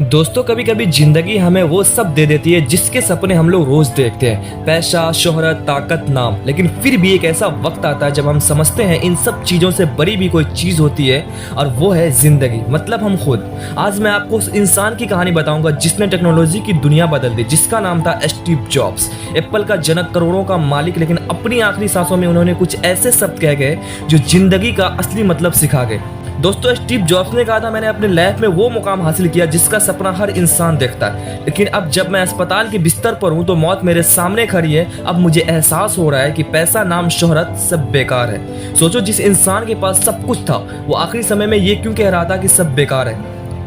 दोस्तों, कभी कभी जिंदगी हमें वो सब दे देती है जिसके सपने हम लोग रोज देखते हैं। पैसा, शोहरत, ताकत, नाम। लेकिन फिर भी एक ऐसा वक्त आता है जब हम समझते हैं इन सब चीजों से बड़ी भी कोई चीज होती है, और वो है जिंदगी, मतलब हम खुद। आज मैं आपको उस इंसान की कहानी बताऊंगा जिसने टेक्नोलॉजी की दुनिया बदल दी, जिसका नाम था स्टीव जॉब्स। एप्पल का जनक, करोड़ों का मालिक, लेकिन अपनी आखिरी सांसों में उन्होंने कुछ ऐसे शब्द कह गए जो जिंदगी का असली मतलब सिखा गए। दोस्तों, स्टीव जॉब्स ने कहा था, मैंने अपने लाइफ में वो मुकाम हासिल किया जिसका सपना हर इंसान देखता है, लेकिन अब जब मैं अस्पताल के बिस्तर पर हूँ तो मौत मेरे सामने खड़ी है। अब मुझे एहसास हो रहा है कि पैसा, नाम, शोहरत सब बेकार है। सोचो, जिस इंसान के पास सब कुछ था वो आखिरी समय में ये क्यों कह रहा था कि सब बेकार है?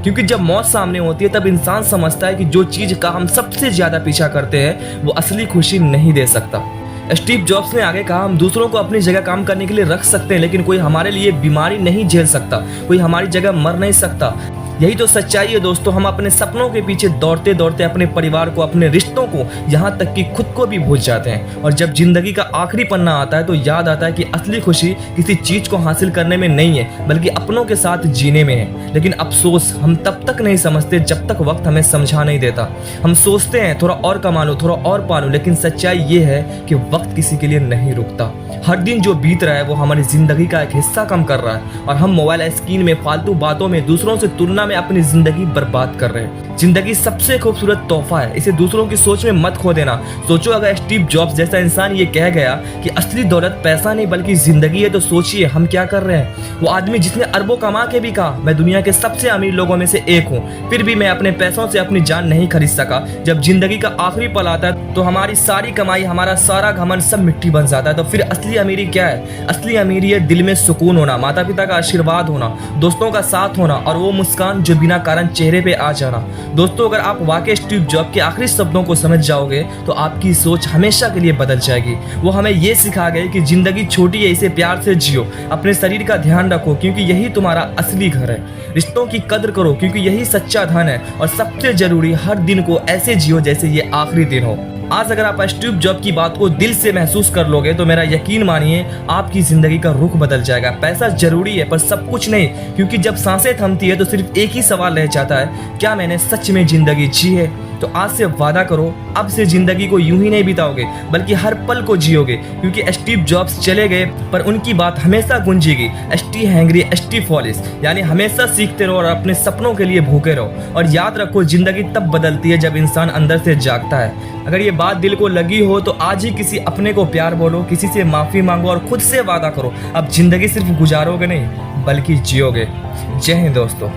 क्योंकि जब मौत सामने होती है तब इंसान समझता है कि जो चीज का हम सबसे ज्यादा पीछा करते हैं वो असली खुशी नहीं दे सकता। स्टीव जॉब्स ने आगे कहा, हम दूसरों को अपनी जगह काम करने के लिए रख सकते हैं, लेकिन कोई हमारे लिए बीमारी नहीं झेल सकता, कोई हमारी जगह मर नहीं सकता। यही तो सच्चाई है दोस्तों। हम अपने सपनों के पीछे दौड़ते दौड़ते अपने परिवार को, अपने रिश्तों को, यहाँ तक कि खुद को भी भूल जाते हैं। और जब जिंदगी का आखिरी पन्ना आता है तो याद आता है कि असली खुशी किसी चीज को हासिल करने में नहीं है, बल्कि अपनों के साथ जीने में है। लेकिन अफसोस, हम तब तक नहीं समझते जब तक वक्त हमें समझा नहीं देता। हम सोचते हैं थोड़ा और कमा लो, थोड़ा और पा लो, लेकिन सच्चाई ये है कि वक्त किसी के लिए नहीं रुकता। हर दिन जो बीत रहा है वो हमारी जिंदगी का एक हिस्सा कम कर रहा है, और हम मोबाइल स्क्रीन में, फालतू बातों में, दूसरों से तुलना में अपनी जिंदगी बर्बाद कर रहे हैं। जिंदगी सबसे खूबसूरत तोहफा है, इसे दूसरों की सोच में मत खो देना। सोचो, अगर स्टीव जॉब्स जैसा इंसान ये कह गया कि असली दौलत पैसा नहीं बल्कि जिंदगी है, तो सोचिए हम क्या कर रहे हैं। वो आदमी जिसने अरबों कमा के भी कहा, मैं दुनिया के सबसे अमीर लोगों में से एक हूँ, फिर भी मैं अपने पैसों से अपनी जान नहीं खरीद सका। जब जिंदगी का आखिरी पल आता है तो हमारी सारी कमाई, हमारा सारा घमंड सब मिट्टी बन जाता है। तो फिर असली अमीरी क्या है? असली अमीरी है दिल में सुकून होना, माता पिता का आशीर्वाद होना, दोस्तों का साथ होना, और वो मुस्कान जो बिना कारण चेहरे पे आ जाना। दोस्तों, अगर आप वाकई स्टीव जॉब के आखिरी शब्दों को समझ जाओगे तो आपकी सोच हमेशा के लिए बदल जाएगी। वो हमें ये सिखा गए कि जिंदगी छोटी है, इसे प्यार से जियो, अपने शरीर का ध्यान रखो क्योंकि यही तुम्हारा असली घर है, रिश्तों की कद्र करो क्योंकि यही सच्चा धन है, और सबसे जरूरी, हर दिन को ऐसे जियो जैसे ये आखिरी दिन हो। आज अगर आप स्टीव जॉब की बात को दिल से महसूस कर लोगे तो मेरा यकीन मानिए आपकी जिंदगी का रुख बदल जाएगा। पैसा जरूरी है पर सब कुछ नहीं, क्योंकि जब सांसें थमती है तो सिर्फ एक ही सवाल रह जाता है, क्या मैंने सच में जिंदगी जी है? तो आज से वादा करो, अब से जिंदगी को यूं ही नहीं बिताओगे बल्कि हर पल को जियोगे, क्योंकि स्टीव जॉब्स चले गए पर उनकी बात हमेशा गूंजेगी। स्टी हैंग्री, स्टी फॉलिस, यानी हमेशा सीखते रहो और अपने सपनों के लिए भूखे रहो। और याद रखो, जिंदगी तब बदलती है जब इंसान अंदर से जागता है। अगर ये बात दिल को लगी हो तो आज ही किसी अपने को प्यार बोलो, किसी से माफी मांगो और खुद से वादा करो, अब जिंदगी सिर्फ गुजारोगे नहीं बल्कि जियोगे। जय हिंद दोस्तों।